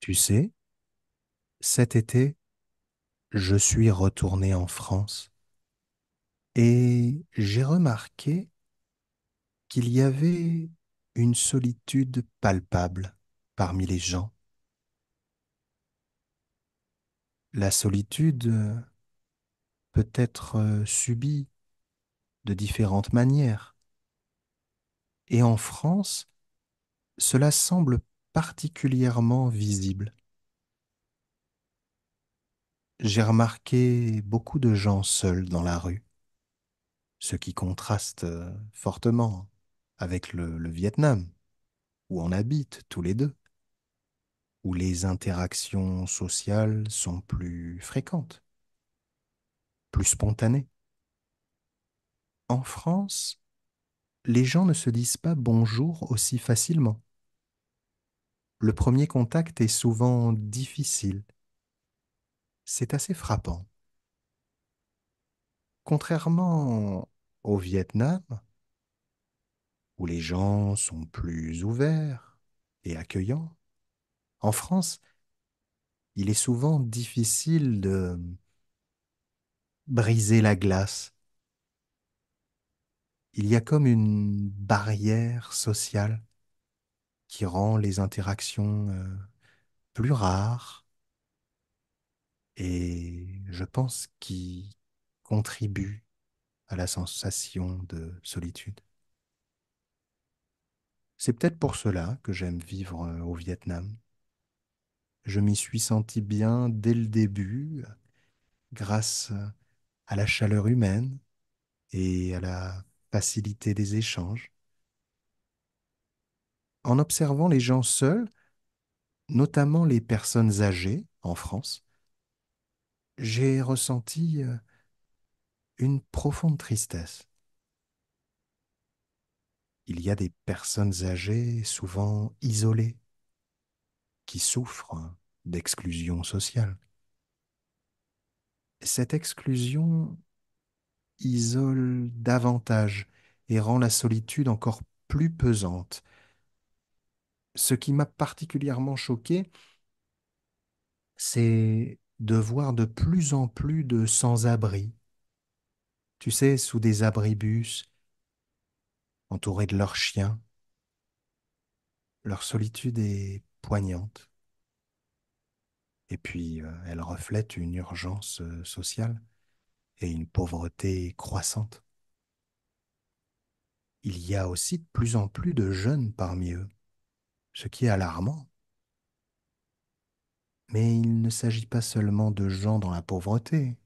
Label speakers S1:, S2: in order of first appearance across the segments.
S1: Tu sais, cet été, je suis retourné en France et j'ai remarqué qu'il y avait une solitude palpable parmi les gens. La solitude peut être subie de différentes manières. Et en France, cela semble particulièrement visible. J'ai remarqué beaucoup de gens seuls dans la rue, ce qui contraste fortement avec le Vietnam, où on habite tous les deux, où les interactions sociales sont plus fréquentes, plus spontanées. En France, les gens ne se disent pas bonjour aussi facilement. Le premier contact est souvent difficile. C'est assez frappant. Contrairement au Vietnam, où les gens sont plus ouverts et accueillants, en France, il est souvent difficile de briser la glace. Il y a comme une barrière sociale qui rend les interactions plus rares et je pense qui contribue à la sensation de solitude. C'est peut-être pour cela que j'aime vivre au Vietnam. Je m'y suis senti bien dès le début grâce à la chaleur humaine et à la facilité des échanges. En observant les gens seuls, notamment les personnes âgées en France, j'ai ressenti une profonde tristesse. Il y a des personnes âgées, souvent isolées, qui souffrent d'exclusion sociale. Cette exclusion isole davantage et rend la solitude encore plus pesante. Ce qui m'a particulièrement choqué, c'est de voir de plus en plus de sans-abri, tu sais, sous des abribus, entourés de leurs chiens. Leur solitude est poignante. Et puis, elle reflète une urgence sociale et une pauvreté croissante. Il y a aussi de plus en plus de jeunes parmi eux, ce qui est alarmant. Mais il ne s'agit pas seulement de gens dans la pauvreté.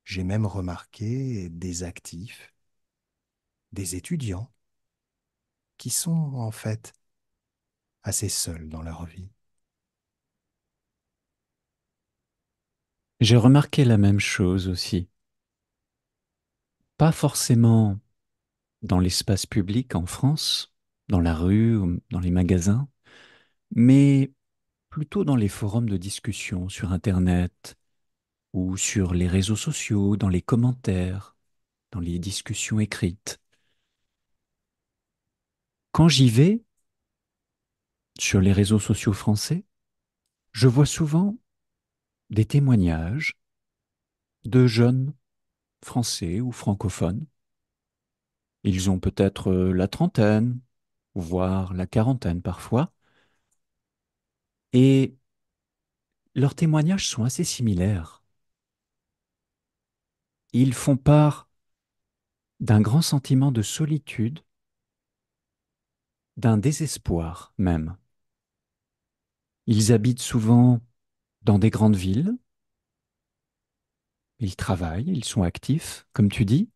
S1: J'ai même remarqué des actifs, des étudiants, qui sont en fait assez seuls dans leur vie.
S2: J'ai remarqué la même chose aussi. Pas forcément dans l'espace public en France, dans la rue, ou dans les magasins, mais plutôt dans les forums de discussion sur Internet ou sur les réseaux sociaux, dans les commentaires, dans les discussions écrites. Quand j'y vais, sur les réseaux sociaux français, je vois souvent des témoignages de jeunes français ou francophones. Ils ont peut-être la trentaine, voire la quarantaine parfois, et leurs témoignages sont assez similaires. Ils font part d'un grand sentiment de solitude, d'un désespoir même. Ils habitent souvent dans des grandes villes, ils travaillent, ils sont actifs, comme tu dis.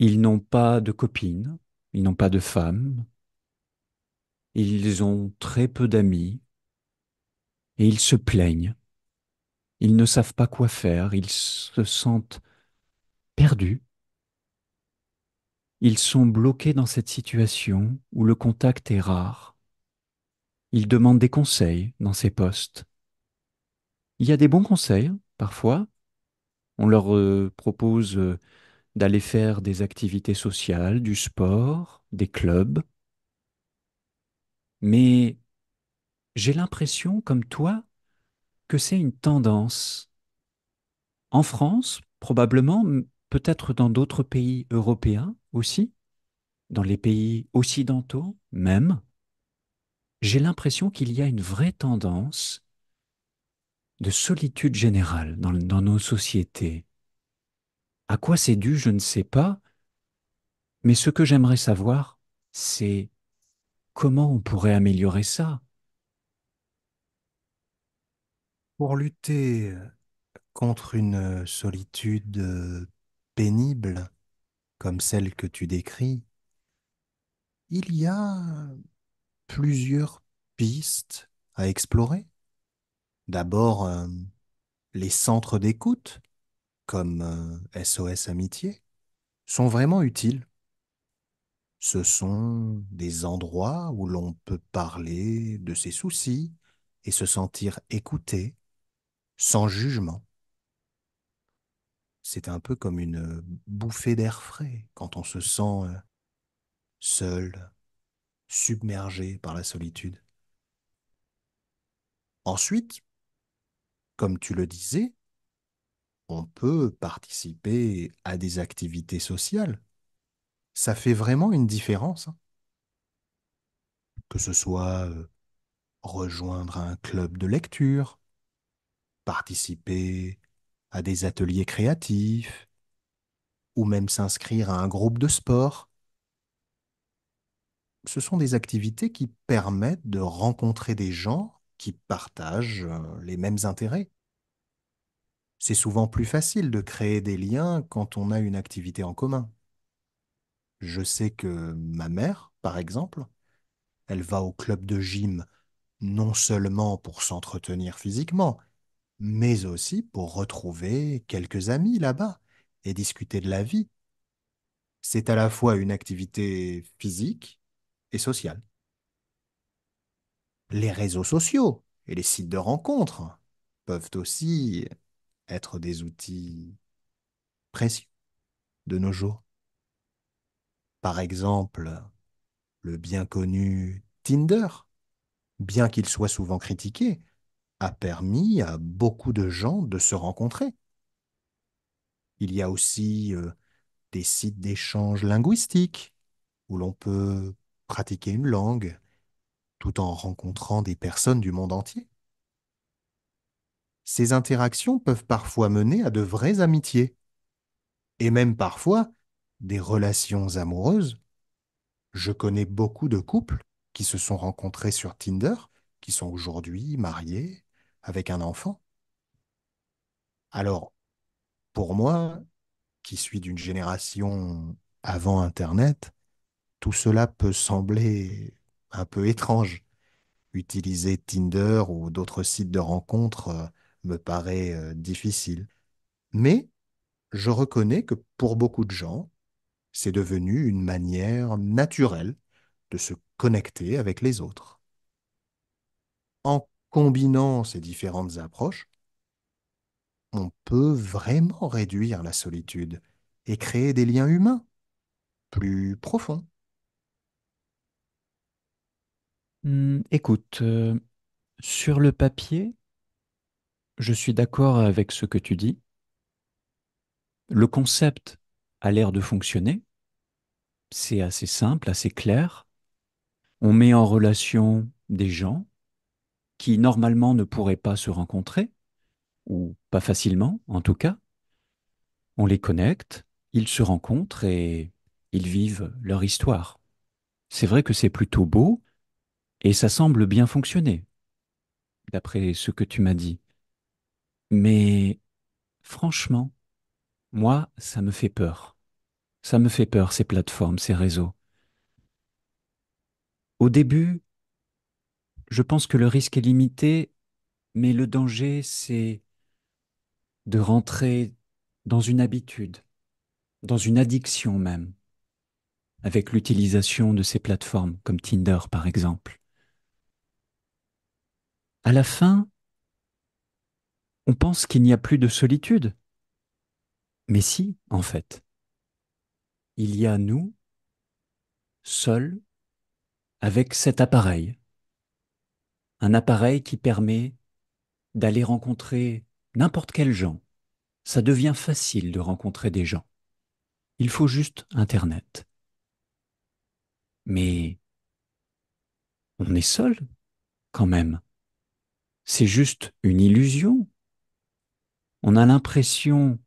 S2: Ils n'ont pas de copines, ils n'ont pas de femmes, ils ont très peu d'amis et ils se plaignent. Ils ne savent pas quoi faire, ils se sentent perdus. Ils sont bloqués dans cette situation où le contact est rare. Ils demandent des conseils dans ces postes. Il y a des bons conseils, parfois. On leur propose d'aller faire des activités sociales, du sport, des clubs. Mais j'ai l'impression, comme toi, que c'est une tendance. En France, probablement, peut-être dans d'autres pays européens aussi, dans les pays occidentaux même, j'ai l'impression qu'il y a une vraie tendance de solitude générale dans nos sociétés. À quoi c'est dû, je ne sais pas, mais ce que j'aimerais savoir, c'est comment on pourrait améliorer ça.
S1: Pour lutter contre une solitude pénible comme celle que tu décris, il y a plusieurs pistes à explorer. D'abord, les centres d'écoute, comme SOS Amitié, sont vraiment utiles. Ce sont des endroits où l'on peut parler de ses soucis et se sentir écouté sans jugement. C'est un peu comme une bouffée d'air frais quand on se sent seul, submergé par la solitude. Ensuite, comme tu le disais, on peut participer à des activités sociales. Ça fait vraiment une différence, hein. Que ce soit rejoindre un club de lecture, participer à des ateliers créatifs, ou même s'inscrire à un groupe de sport. Ce sont des activités qui permettent de rencontrer des gens qui partagent les mêmes intérêts. C'est souvent plus facile de créer des liens quand on a une activité en commun. Je sais que ma mère, par exemple, elle va au club de gym non seulement pour s'entretenir physiquement, mais aussi pour retrouver quelques amis là-bas et discuter de la vie. C'est à la fois une activité physique et sociale. Les réseaux sociaux et les sites de rencontres peuvent aussi être des outils précieux de nos jours. Par exemple, le bien connu Tinder, bien qu'il soit souvent critiqué, a permis à beaucoup de gens de se rencontrer. Il y a aussi des sites d'échange linguistique où l'on peut pratiquer une langue tout en rencontrant des personnes du monde entier. Ces interactions peuvent parfois mener à de vraies amitiés et même parfois des relations amoureuses. Je connais beaucoup de couples qui se sont rencontrés sur Tinder, qui sont aujourd'hui mariés avec un enfant. Alors, pour moi, qui suis d'une génération avant Internet, tout cela peut sembler un peu étrange. Utiliser Tinder ou d'autres sites de rencontres me paraît difficile. Mais je reconnais que pour beaucoup de gens, c'est devenu une manière naturelle de se connecter avec les autres. En combinant ces différentes approches, on peut vraiment réduire la solitude et créer des liens humains plus profonds.
S2: Écoute, sur le papier, je suis d'accord avec ce que tu dis. Le concept a l'air de fonctionner. C'est assez simple, assez clair. On met en relation des gens qui normalement ne pourraient pas se rencontrer, ou pas facilement en tout cas. On les connecte, ils se rencontrent et ils vivent leur histoire. C'est vrai que c'est plutôt beau et ça semble bien fonctionner, d'après ce que tu m'as dit. Mais franchement, moi, ça me fait peur. Ça me fait peur, ces plateformes, ces réseaux. Au début, je pense que le risque est limité, mais le danger, c'est de rentrer dans une habitude, dans une addiction même, avec l'utilisation de ces plateformes, comme Tinder par exemple. À la fin, on pense qu'il n'y a plus de solitude. Mais si, en fait, il y a nous, seuls, avec cet appareil. un appareil qui permet d'aller rencontrer n'importe quel gens. Ça devient facile de rencontrer des gens. Il faut juste Internet. Mais on est seul quand même. C'est juste une illusion. On a l'impression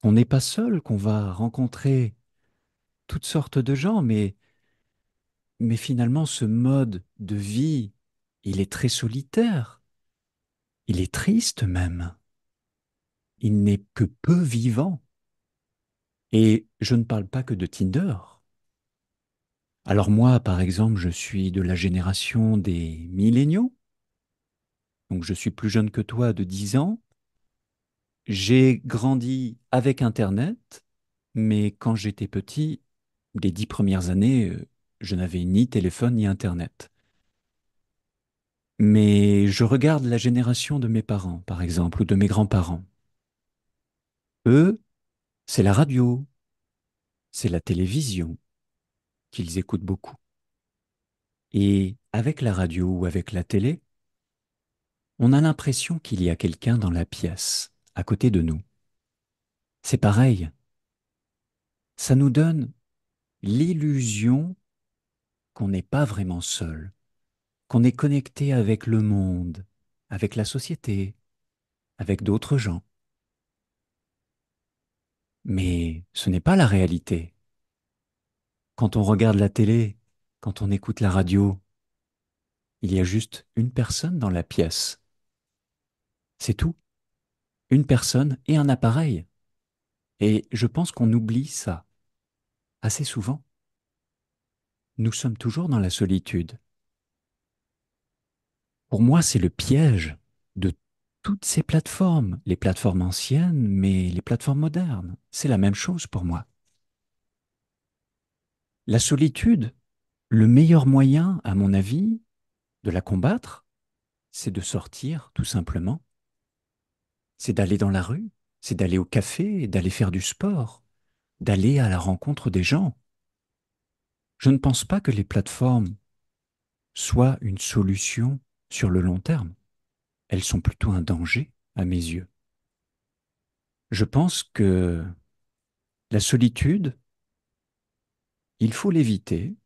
S2: qu'on n'est pas seul, qu'on va rencontrer toutes sortes de gens, mais finalement, ce mode de vie, il est très solitaire. Il est triste même. Il n'est que peu vivant. Et je ne parle pas que de Tinder. Alors moi, par exemple, je suis de la génération des milléniaux, donc je suis plus jeune que toi de 10 ans. J'ai grandi avec Internet, mais quand j'étais petit, les 10 premières années, je n'avais ni téléphone ni Internet. Mais je regarde la génération de mes parents, par exemple, ou de mes grands-parents. Eux, c'est la radio, c'est la télévision qu'ils écoutent beaucoup. Et avec la radio ou avec la télé, on a l'impression qu'il y a quelqu'un dans la pièce, à côté de nous. C'est pareil, ça nous donne l'illusion qu'on n'est pas vraiment seul, qu'on est connecté avec le monde, avec la société, avec d'autres gens. Mais ce n'est pas la réalité. Quand on regarde la télé, quand on écoute la radio, il y a juste une personne dans la pièce. C'est tout. Une personne et un appareil. Et je pense qu'on oublie ça assez souvent. Nous sommes toujours dans la solitude. Pour moi, c'est le piège de toutes ces plateformes, les plateformes anciennes, mais les plateformes modernes. C'est la même chose pour moi. La solitude, le meilleur moyen, à mon avis, de la combattre, c'est de sortir, tout simplement. C'est d'aller dans la rue, c'est d'aller au café, d'aller faire du sport, d'aller à la rencontre des gens. Je ne pense pas que les plateformes soient une solution sur le long terme. Elles sont plutôt un danger à mes yeux. Je pense que la solitude, il faut l'éviter,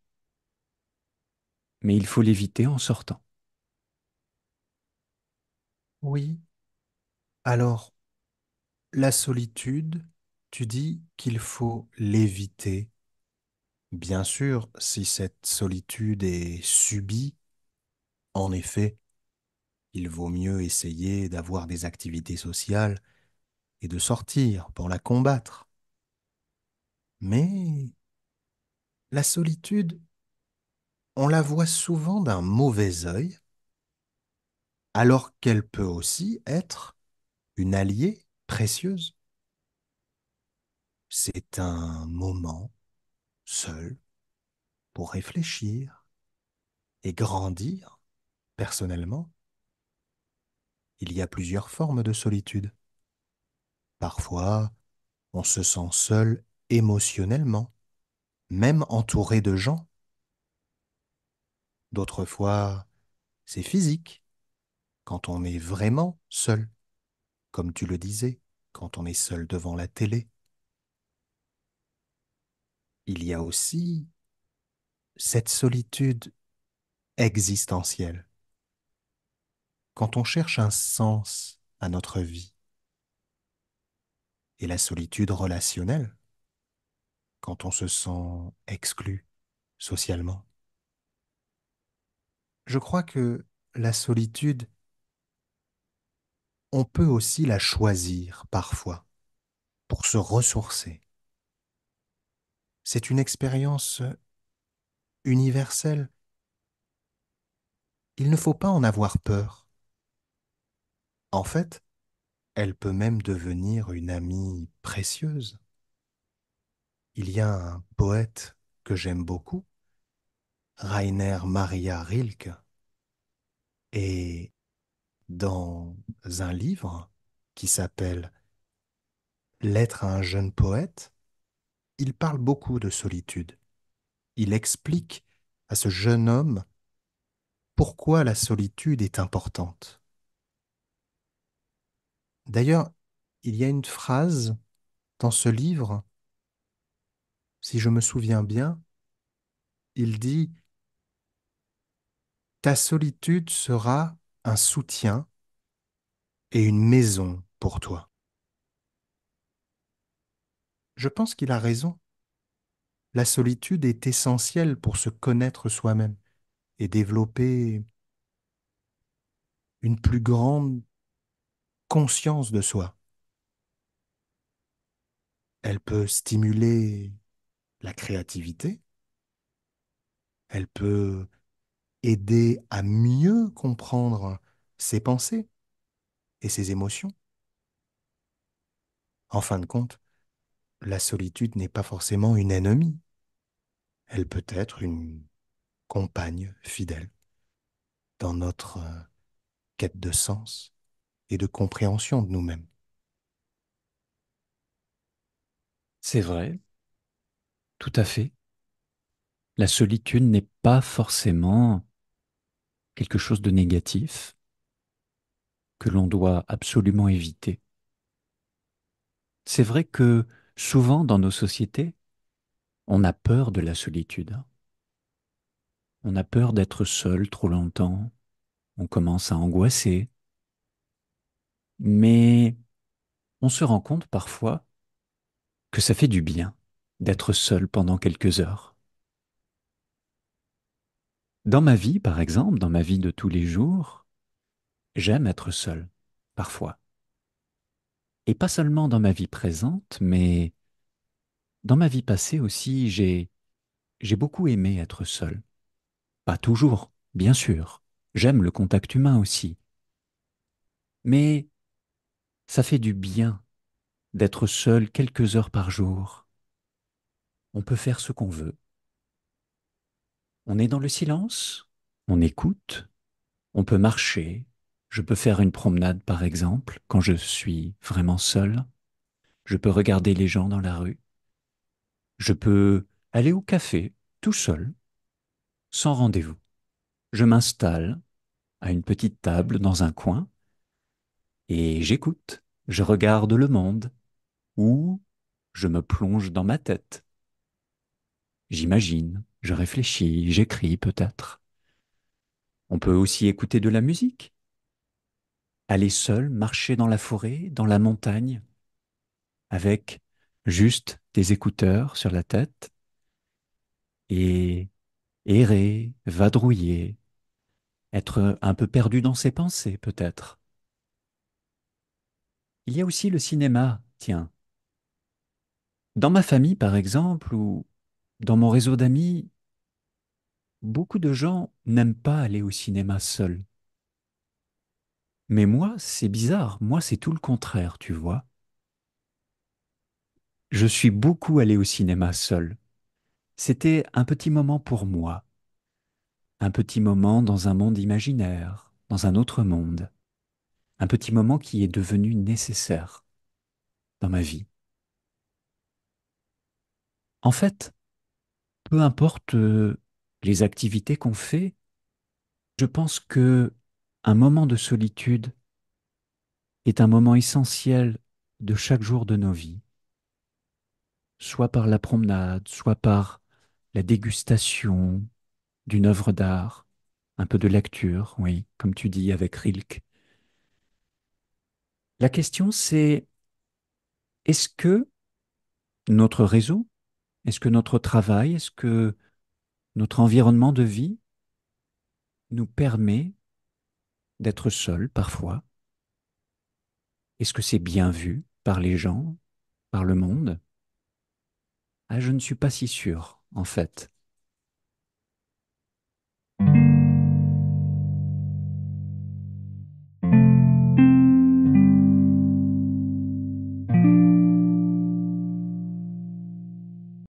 S2: mais il faut l'éviter en sortant.
S1: Oui. Alors, la solitude, tu dis qu'il faut l'éviter. Bien sûr, si cette solitude est subie, en effet, il vaut mieux essayer d'avoir des activités sociales et de sortir pour la combattre. Mais la solitude, on la voit souvent d'un mauvais œil, alors qu'elle peut aussi être une alliée précieuse. C'est un moment seul pour réfléchir et grandir personnellement. Il y a plusieurs formes de solitude. Parfois, on se sent seul émotionnellement, même entouré de gens. D'autres fois, c'est physique, quand on est vraiment seul, comme tu le disais, quand on est seul devant la télé. Il y a aussi cette solitude existentielle, quand on cherche un sens à notre vie, et la solitude relationnelle, quand on se sent exclu socialement. Je crois que la solitude, on peut aussi la choisir parfois pour se ressourcer. C'est une expérience universelle. Il ne faut pas en avoir peur. En fait, elle peut même devenir une amie précieuse. Il y a un poète que j'aime beaucoup, Rainer Maria Rilke, et dans un livre qui s'appelle Lettre à un jeune poète, il parle beaucoup de solitude. Il explique à ce jeune homme pourquoi la solitude est importante. D'ailleurs, il y a une phrase dans ce livre, si je me souviens bien, il dit: ta solitude sera un soutien et une maison pour toi. Je pense qu'il a raison. La solitude est essentielle pour se connaître soi-même et développer une plus grande conscience de soi. Elle peut stimuler la créativité, elle peut aider à mieux comprendre ses pensées et ses émotions. En fin de compte, la solitude n'est pas forcément une ennemie, elle peut être une compagne fidèle dans notre quête de sens et de compréhension de nous-mêmes.
S2: C'est vrai, tout à fait. La solitude n'est pas forcément quelque chose de négatif que l'on doit absolument éviter. C'est vrai que souvent dans nos sociétés, on a peur de la solitude. On a peur d'être seul trop longtemps. On commence à angoisser. Mais on se rend compte parfois que ça fait du bien d'être seul pendant quelques heures. Dans ma vie, par exemple, dans ma vie de tous les jours, j'aime être seul, parfois. Et pas seulement dans ma vie présente, mais dans ma vie passée aussi, j'ai beaucoup aimé être seul. Pas toujours, bien sûr. J'aime le contact humain aussi. Mais ça fait du bien d'être seul quelques heures par jour. On peut faire ce qu'on veut. On est dans le silence, on écoute, on peut marcher. Je peux faire une promenade, par exemple, quand je suis vraiment seul. Je peux regarder les gens dans la rue. Je peux aller au café, tout seul, sans rendez-vous. Je m'installe à une petite table dans un coin et j'écoute. Je regarde le monde ou je me plonge dans ma tête. J'imagine, je réfléchis, j'écris peut-être. On peut aussi écouter de la musique, aller seul, marcher dans la forêt, dans la montagne, avec juste des écouteurs sur la tête et errer, vadrouiller, être un peu perdu dans ses pensées peut-être. Il y a aussi le cinéma, tiens. Dans ma famille, par exemple, ou dans mon réseau d'amis, beaucoup de gens n'aiment pas aller au cinéma seuls. Mais moi, c'est bizarre. Moi, c'est tout le contraire, tu vois. Je suis beaucoup allé au cinéma seul. C'était un petit moment pour moi, un petit moment dans un monde imaginaire, dans un autre monde, un petit moment qui est devenu nécessaire dans ma vie. En fait, peu importe les activités qu'on fait, je pense que un moment de solitude est un moment essentiel de chaque jour de nos vies, soit par la promenade, soit par la dégustation d'une œuvre d'art, un peu de lecture, oui, comme tu dis avec Rilke. La question c'est, est-ce que notre réseau, est-ce que notre travail, est-ce que notre environnement de vie nous permet d'être seuls parfois? Est-ce que c'est bien vu par les gens, par le monde? Ah, je ne suis pas si sûr, en fait.